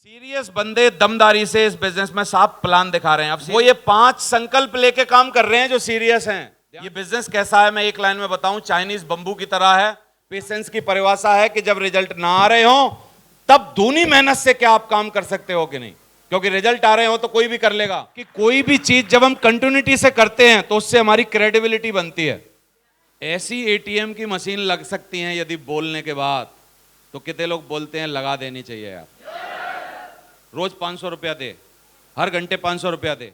Serious बंदे दमदारी से इस बिजनेस में साफ प्लान दिखा रहे हैं। अब वो ये 5 संकल्प लेके काम कर रहे हैं जो सीरियस हैं। ये बिजनेस कैसा है मैं एक लाइन में बताऊं, चाइनीज बंबू की तरह है। पेशेंस की परिभाषा है कि जब रिजल्ट ना आ रहे हो तब दूनी मेहनत से क्या आप काम कर सकते हो कि नहीं, क्योंकि रिजल्ट आ रहे हो तो कोई भी कर लेगा। कि कोई भी चीज जब हम कंटिन्यूटी से करते हैं तो उससे हमारी क्रेडिबिलिटी बनती है। ऐसी एटीएम की मशीन लग सकती है यदि बोलने के बाद, तो कितने लोग बोलते हैं लगा देनी चाहिए यार, रोज 500 रुपया दे, हर घंटे 500 रुपया दे।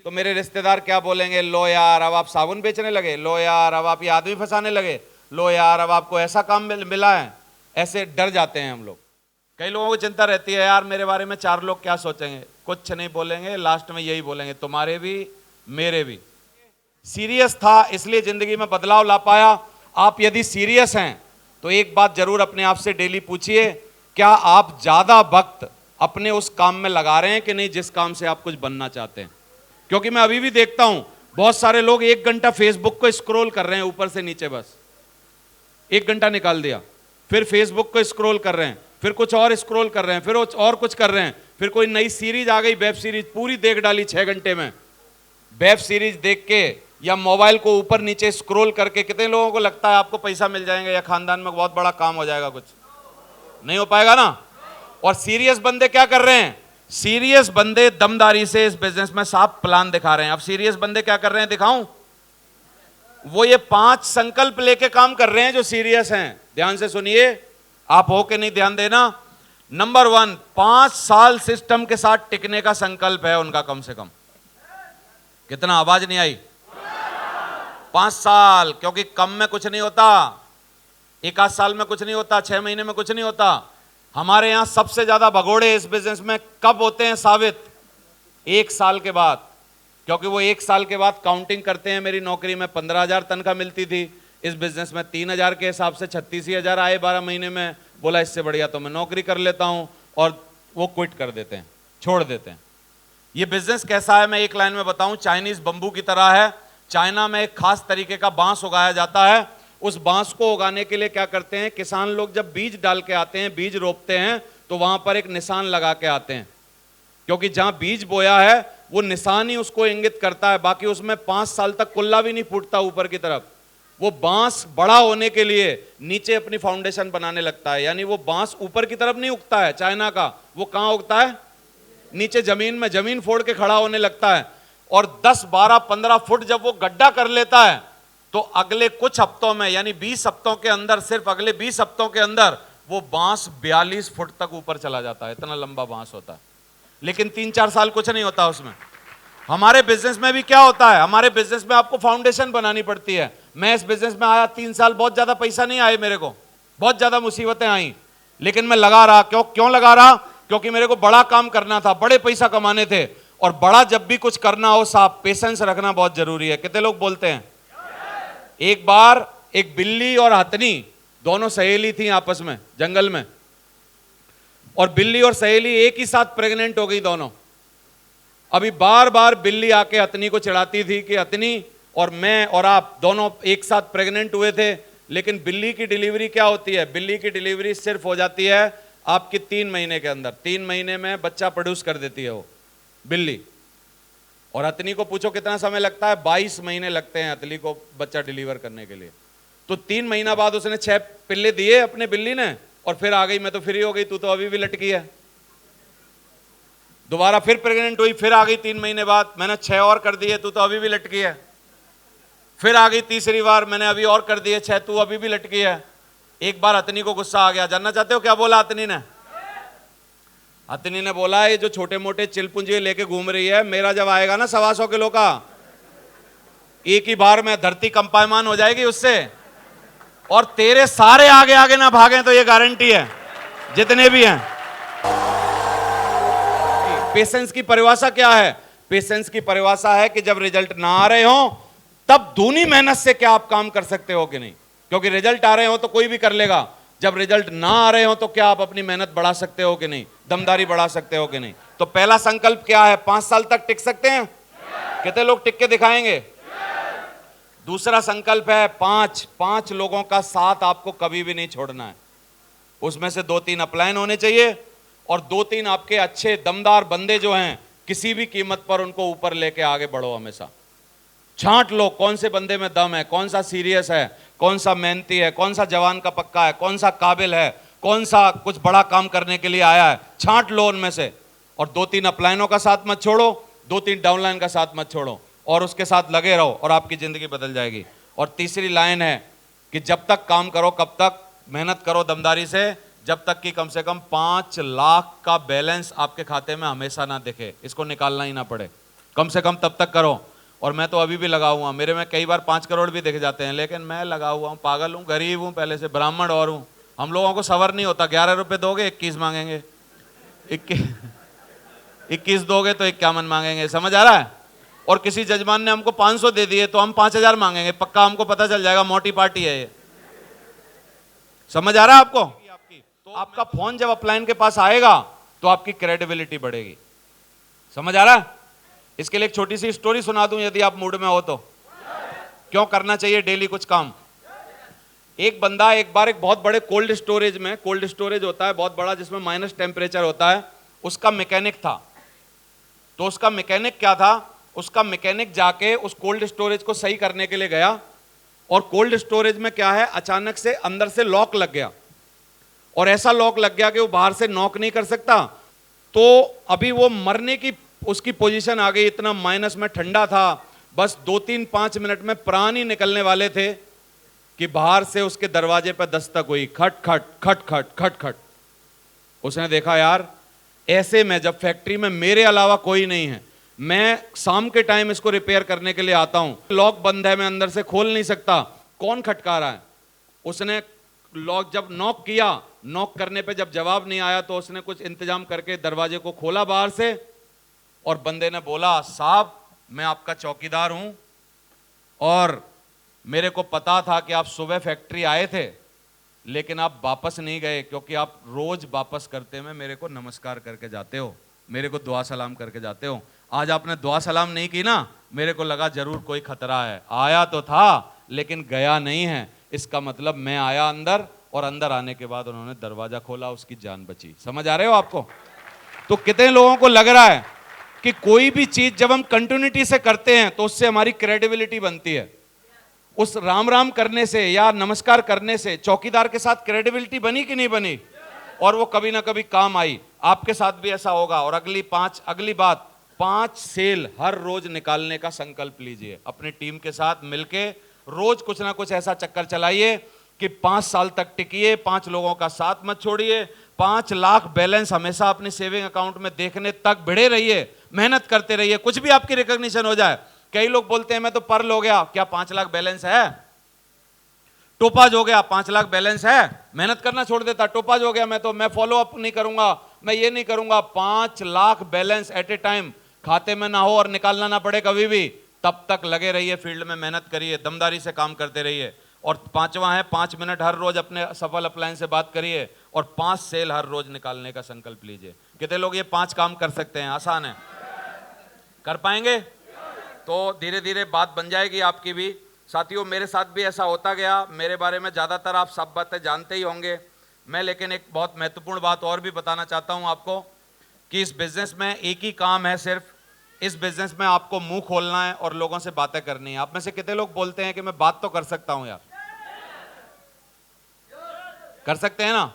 तो मेरे रिश्तेदार क्या बोलेंगे, लो यार अब आप साबुन बेचने लगे, लो यार अब आप ये आदमी फंसाने लगे, लो यार अब आपको ऐसा काम मिला है। ऐसे डर जाते हैं हम लोग। कई लोगों को चिंता रहती है यार मेरे बारे में 4 लोग क्या सोचेंगे। कुछ नहीं बोलेंगे, लास्ट में यही बोलेंगे तुम्हारे भी मेरे भी। सीरियस था इसलिए जिंदगी में बदलाव ला पाया। आप यदि सीरियस हैं तो एक बात जरूर अपने आप से डेली पूछिए, क्या आप ज्यादा वक्त अपने उस काम में लगा रहे हैं कि नहीं जिस काम से आप कुछ बनना चाहते हैं। क्योंकि मैं अभी भी देखता हूं बहुत सारे लोग 1 घंटा फेसबुक को स्क्रॉल कर रहे हैं ऊपर से नीचे, बस 1 घंटा निकाल दिया, फिर फेसबुक को स्क्रॉल कर रहे हैं, फिर कुछ और स्क्रॉल कर रहे हैं, फिर और कुछ कर रहे हैं, फिर कोई नई सीरीज आ गई, वेब सीरीज पूरी देख डाली 6 घंटे में। वेब सीरीज देख के या मोबाइल को ऊपर नीचे स्क्रॉल करके कितने लोगों को लगता है आपको पैसा मिल जाएगा या खानदान में बहुत बड़ा काम हो जाएगा? कुछ नहीं हो पाएगा ना। और सीरियस बंदे क्या कर रहे हैं, सीरियस बंदे दमदारी से इस बिजनेस में साफ प्लान दिखा रहे हैं। अब सीरियस बंदे क्या कर रहे हैं दिखाऊं? वो ये 5 संकल्प लेके काम कर रहे हैं जो सीरियस हैं। ध्यान से सुनिए, आप हो के नहीं ध्यान देना। नंबर 1, 5 साल सिस्टम के साथ टिकने का संकल्प है उनका कम से कम। कितना? आवाज नहीं आई। 5 साल, क्योंकि कम में कुछ नहीं होता, 1 आध साल में कुछ नहीं होता, 6 महीने में कुछ नहीं होता। हमारे यहां सबसे ज्यादा भगोड़े इस बिजनेस में कब होते हैं साबित? 1 साल के बाद, क्योंकि वो 1 साल के बाद काउंटिंग करते हैं। मेरी नौकरी में 15,000 तनख्वाह मिलती थी, इस बिजनेस में 3,000 के हिसाब से 36,000 आए 12 महीने में। बोला इससे बढ़िया तो मैं नौकरी कर लेता हूं, और वो क्विट कर देते हैं, छोड़ देते हैं। ये बिजनेस कैसा है मैं एक लाइन में बताऊं, चाइनीज बंबू की तरह है। चाइना में एक खास तरीके का बांस उगाया जाता है। उस बांस को उगाने के लिए क्या करते हैं किसान लोग, जब बीज डाल के आते हैं, बीज रोपते हैं, तो वहां पर एक निशान लगा के आते हैं, क्योंकि जहां बीज बोया है वो निशान ही उसको इंगित करता है। बाकी उसमें 5 साल तक कुल्ला भी नहीं फूटता ऊपर की तरफ। वो बांस बड़ा होने के लिए नीचे अपनी फाउंडेशन बनाने लगता है, यानी वो बांस ऊपर की तरफ नहीं उगता है चाइना का, वो कहां उगता है? नीचे जमीन में, जमीन फोड़ के खड़ा होने लगता है। और 10, 12, 15 फुट जब वो गड्ढा कर लेता है तो अगले कुछ हफ्तों में, यानी 20 हफ्तों के अंदर, सिर्फ अगले 20 हफ्तों के अंदर वो बांस 42 फुट तक ऊपर चला जाता है। इतना लंबा बांस होता है, लेकिन 3-4 साल कुछ नहीं होता उसमें। हमारे बिजनेस में भी क्या होता है, हमारे बिजनेस में आपको फाउंडेशन बनानी पड़ती है। मैं इस बिजनेस में आया 3 साल, बहुत ज्यादा पैसा नहीं आए मेरे को, बहुत ज्यादा मुसीबतें आई, लेकिन मैं लगा रहा। क्यों लगा रहा? क्योंकि मेरे को बड़ा काम करना था, बड़े पैसा कमाने थे। और बड़ा जब भी कुछ करना हो साहब, पेशेंस रखना बहुत जरूरी है। कितने लोग बोलते हैं? एक बार एक बिल्ली और हथनी दोनों सहेली थी आपस में जंगल में, और बिल्ली और सहेली एक ही साथ प्रेग्नेंट हो गई दोनों। अभी बार बार बिल्ली आके हथनी को चिढ़ाती थी कि हथनी और मैं और आप दोनों एक साथ प्रेग्नेंट हुए थे। लेकिन बिल्ली की डिलीवरी क्या होती है? बिल्ली की डिलीवरी सिर्फ हो जाती है आपकी 3 महीने के अंदर। 3 महीने में बच्चा प्रोड्यूस कर देती है वो बिल्ली। और हथनी को पूछो कितना समय लगता है? 22 महीने लगते हैं हथनी को बच्चा डिलीवर करने के लिए। तो 3 महीना बाद उसने 6 पिल्ले दिए अपने बिल्ली ने, और फिर आ गई, मैं तो फ्री हो गई, तू तो अभी भी लटकी है। दोबारा फिर प्रेग्नेंट हुई, फिर आ गई 3 महीने बाद, मैंने 6 और कर दिए, तू तो अभी भी लटकी है। फिर आ गई तीसरी बार, मैंने अभी और कर दिए 6, तू अभी भी लटकी है। एक बार हथनी को गुस्सा आ गया। जानना चाहते हो क्या बोला हथनी ने? हथनी ने बोला ये जो छोटे मोटे चिलपुंजी लेके घूम रही है, मेरा जब आएगा ना 125 किलो का, एक ही बार में धरती कंपायमान हो जाएगी उससे, और तेरे सारे आगे आगे ना भागें तो ये गारंटी है, जितने भी हैं। पेशेंस की परिभाषा क्या है? पेशेंस की परिभाषा है कि जब रिजल्ट ना आ रहे हो तब दूनी मेहनत से क्या आप काम कर सकते हो कि नहीं, क्योंकि रिजल्ट आ रहे हो तो कोई भी कर लेगा। जब रिजल्ट ना आ रहे हो तो क्या आप अपनी मेहनत बढ़ा सकते हो कि नहीं, दमदारी बढ़ा सकते हो कि नहीं। तो पहला संकल्प क्या है? 5 साल तक टिक सकते हैं? कितने लोग टिक के दिखाएंगे? दूसरा संकल्प है 5 लोगों का साथ आपको कभी भी नहीं छोड़ना है। उसमें से 2-3 अपलाइन होने चाहिए और 2-3 आपके अच्छे दमदार बंदे जो हैं, किसी भी कीमत पर उनको ऊपर लेके आगे बढ़ो। हमेशा छांट लो कौन से बंदे में दम है, कौन सा सीरियस है, कौन सा मेहनती है, कौन सा जवान का पक्का है, कौन सा काबिल है, कौन सा कुछ बड़ा काम करने के लिए आया है। छांट लो उनमें से, और 2-3 अपलाइनों का साथ मत छोड़ो, 2-3 डाउनलाइन का साथ मत छोड़ो, और उसके साथ लगे रहो और आपकी जिंदगी बदल जाएगी। और तीसरी लाइन है कि जब तक काम करो, कब तक मेहनत करो दमदारी से, जब तक कि कम से कम 5 लाख का बैलेंस आपके खाते में हमेशा ना दिखे, इसको निकालना ही ना पड़े, कम से कम तब तक करो। और मैं तो अभी भी लगा हुआ, मेरे में कई बार 5 करोड़ भी दिख जाते हैं, लेकिन मैं लगा हुआ हूँ, पागल हूँ, गरीब हूँ, पहले से ब्राह्मण और हूँ। हम लोगों को सबर नहीं होता, 11 रुपए दोगे 21 मांगेंगे, 21 दोगे तो 51 मांगेंगे, समझ आ रहा है। और किसी जजमान ने हमको 500 दे दिए तो हम 5000 मांगेंगे, पक्का हमको पता चल जाएगा मोटी पार्टी है ये। समझ आ रहा है आपको। तो आपका फोन जब अपलाइन के पास आएगा तो आपकी क्रेडिबिलिटी बढ़ेगी। समझ आ रहा है। इसके लिए एक छोटी सी स्टोरी सुना दूं यदि आप मूड में हो तो। क्यों करना चाहिए डेली कुछ काम। एक बंदा एक बार एक बहुत बड़े कोल्ड स्टोरेज में, कोल्ड स्टोरेज होता है बहुत बड़ा जिसमें माइनस टेम्परेचर होता है, उसका मैकेनिक था। तो उसका मैकेनिक क्या था, उसका मैकेनिक जाके उस कोल्ड स्टोरेज को सही करने के लिए गया, और कोल्ड स्टोरेज में क्या है, अचानक से अंदर से लॉक लग गया, और ऐसा लॉक लग गया कि वो बाहर से नॉक नहीं कर सकता। तो अभी वो मरने की उसकी पोजीशन आ गई, इतना माइनस में ठंडा था, बस 2-3-5 मिनट में प्राण ही निकलने वाले थे कि बाहर से उसके दरवाजे पर दस्तक हुई, खट खट खट खट खट खट। उसने देखा यार ऐसे में जब फैक्ट्री में मेरे अलावा कोई नहीं है, मैं शाम के टाइम इसको रिपेयर करने के लिए आता हूं, लॉक बंद है, मैं अंदर से खोल नहीं सकता, कौन खटका रहा है। उसने लॉक जब नॉक किया, नॉक करने पे जब जवाब नहीं आया तो उसने कुछ इंतजाम करके दरवाजे को खोला बाहर से, और बंदे ने बोला, साहब मैं आपका चौकीदार हूं और मेरे को पता था कि आप सुबह फैक्ट्री आए थे लेकिन आप वापस नहीं गए, क्योंकि आप रोज वापस करते में मेरे को नमस्कार करके जाते हो, मेरे को दुआ सलाम करके जाते हो। आज आपने दुआ सलाम नहीं की ना, मेरे को लगा जरूर कोई खतरा है। आया तो था लेकिन गया नहीं है, इसका मतलब मैं आया अंदर, और अंदर आने के बाद उन्होंने दरवाजा खोला, उसकी जान बची। समझ आ रहे हो आपको। तो कितने लोगों को लग रहा है कि कोई भी चीज जब हम कंटिन्यूटी से करते हैं तो उससे हमारी क्रेडिबिलिटी बनती है। उस राम राम करने से या नमस्कार करने से चौकीदार के साथ क्रेडिबिलिटी बनी कि नहीं बनी, और वो कभी ना कभी काम आई। आपके साथ भी ऐसा होगा। और अगली बात, 5 सेल हर रोज निकालने का संकल्प लीजिए। अपनी टीम के साथ मिलके रोज कुछ ना कुछ ऐसा चक्कर चलाइए कि 5 साल तक टिकिए, 5 लोगों का साथ मत छोड़िए, 5 लाख बैलेंस हमेशा अपनी सेविंग अकाउंट में देखने तक भिड़े रहिए, मेहनत करते रहिए, कुछ भी आपकी रिकॉग्निशन हो जाए। कई लोग बोलते हैं मैं तो पर्ल हो गया, क्या 5 लाख बैलेंस है? टोपाज हो गया, 5 लाख बैलेंस है, मेहनत करना छोड़ देता, टोपाज हो गया, मैं फॉलो अप नहीं करूंगा, मैं ये नहीं करूंगा। 5 lakh balance at a time खाते में ना हो और निकालना ना पड़े कभी भी, तब तक लगे रहिए, फील्ड में मेहनत करिए, दमदारी से काम करते रहिए। और 5वां है, 5 मिनट हर रोज अपने सफल अपलाइन से बात करिए, और 5 सेल हर रोज निकालने का संकल्प लीजिए। कितने लोग ये 5 काम कर सकते हैं? आसान है, कर पाएंगे तो धीरे धीरे बात बन जाएगी आपकी भी। साथियों मेरे साथ भी ऐसा होता गया। मेरे बारे में ज़्यादातर आप सब बातें जानते ही होंगे मैं, लेकिन एक बहुत महत्वपूर्ण बात और भी बताना चाहता हूं आपको कि इस बिजनेस में एक ही काम है सिर्फ, इस बिजनेस में आपको मुंह खोलना है और लोगों से बातें करनी है। आप में से कितने लोग बोलते हैं कि मैं बात तो कर सकता हूं यार? कर सकते हैं ना?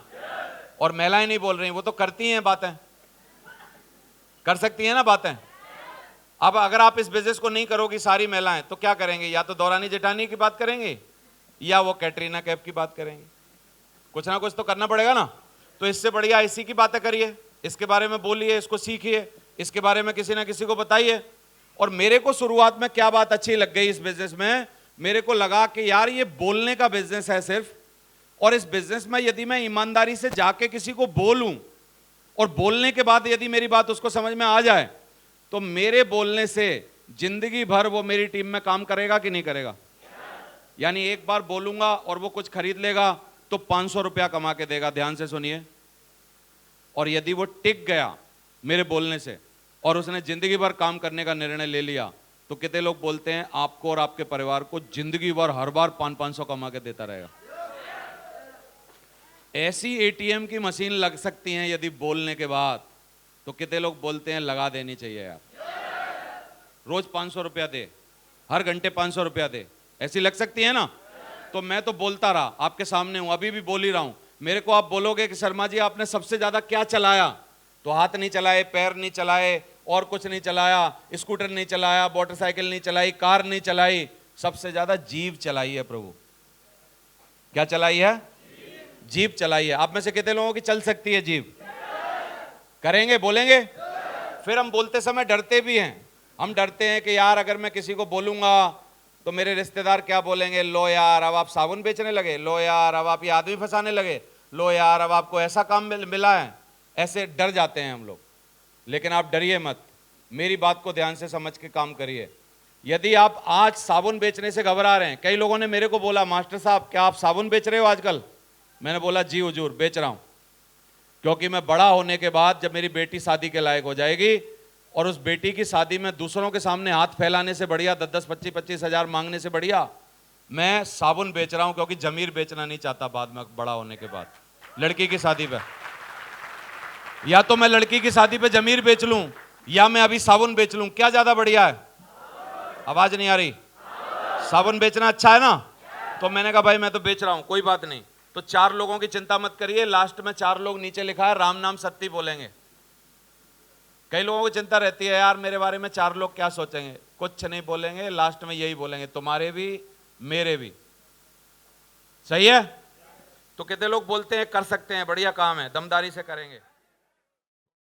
और महिलाएं नहीं बोल रही, वो तो करती हैं बातें, कर सकती हैं ना बातें। अब अगर आप इस बिजनेस को नहीं करोगी सारी महिलाएं, तो क्या करेंगे? या तो दौरानी जेठानी की बात करेंगे या वो कैटरीना कैफ की बात करेंगे। कुछ ना कुछ तो करना पड़ेगा ना। तो इससे बढ़िया इसी की बातें करिए, इसके बारे में बोलिए, इसको सीखिए, इसके बारे में किसी ना किसी को बताइए। और मेरे को शुरुआत में क्या बात अच्छी लग गई इस बिजनेस में, मेरे को लगा कि यार ये बोलने का बिजनेस है सिर्फ, और इस बिजनेस में यदि मैं ईमानदारी से जाके किसी को बोलूं और बोलने के बाद यदि मेरी बात उसको समझ में आ जाए, तो मेरे बोलने से जिंदगी भर वो मेरी टीम में काम करेगा कि नहीं करेगा। यानी एक बार बोलूंगा और वो कुछ खरीद लेगा तो 500 रुपया कमा के देगा। ध्यान से सुनिए। और यदि वो टिक गया मेरे बोलने से और उसने जिंदगी भर काम करने का निर्णय ले लिया, तो कितने लोग बोलते हैं आपको और आपके परिवार को जिंदगी भर हर बार 500-500 कमा के देता रहेगा। ऐसी एटीएम की मशीन लग सकती हैं यदि बोलने के बाद, तो कितने लोग बोलते हैं लगा देनी चाहिए यार, रोज 500 रुपया दे, हर घंटे 500 रुपया दे, ऐसी लग सकती है ना। तो मैं तो बोलता रहा, आपके सामने हूं, अभी भी बोल ही रहा हूं। मेरे को आप बोलोगे कि शर्मा जी आपने सबसे ज्यादा क्या चलाया, तो हाथ नहीं चलाए, पैर नहीं चलाए, और कुछ नहीं चलाया, स्कूटर नहीं चलाया, मोटरसाइकिल नहीं चलाई, कार नहीं चलाई, सबसे ज्यादा जीभ चलाई है प्रभु। क्या चलाई है? जीभ चलाई है। आप में से कितने लोगों की चल सकती है जीभ? करेंगे, बोलेंगे? फिर हम बोलते समय डरते भी हैं। हम डरते हैं कि यार अगर मैं किसी को बोलूंगा तो मेरे रिश्तेदार क्या बोलेंगे, लो यार अब आप साबुन बेचने लगे, लो यार अब आप ये आदमी फंसाने लगे, लो यार अब आपको ऐसा काम मिला है। ऐसे डर जाते हैं हम लोग। लेकिन आप डरिए मत, मेरी बात को ध्यान से समझ के काम करिए। यदि आप आज साबुन बेचने से घबरा रहे हैं, कई लोगों ने मेरे को बोला मास्टर साहब क्या आप साबुन बेच रहे हो आजकल? मैंने बोला जी हुजूर बेच रहा हूं, क्योंकि मैं बड़ा होने के बाद जब मेरी बेटी शादी के लायक हो जाएगी और उस बेटी की शादी में दूसरों के सामने हाथ फैलाने से बढ़िया, 10-10, 25-25 हजार मांगने से बढ़िया मैं साबुन बेच रहा हूं, क्योंकि जमीर बेचना नहीं चाहता बाद में बड़ा होने के बाद लड़की की शादी पे। या तो मैं लड़की की शादी पे जमीर बेच लूं या मैं अभी साबुन बेच लूं, क्या ज्यादा बढ़िया है? आवाज नहीं आ रही? साबुन बेचना अच्छा है ना। तो मैंने कहा भाई मैं तो बेच रहा हूं, कोई बात नहीं। तो 4 लोगों की चिंता मत करिए, लास्ट में 4 लोग नीचे लिखा है राम नाम सत्य बोलेंगे। कई लोगों को चिंता रहती है यार मेरे बारे में 4 लोग क्या सोचेंगे, कुछ नहीं बोलेंगे, लास्ट में यही बोलेंगे तुम्हारे भी मेरे भी। सही है? तो कितने लोग बोलते हैं कर सकते हैं, बढ़िया काम है, दमदारी से करेंगे।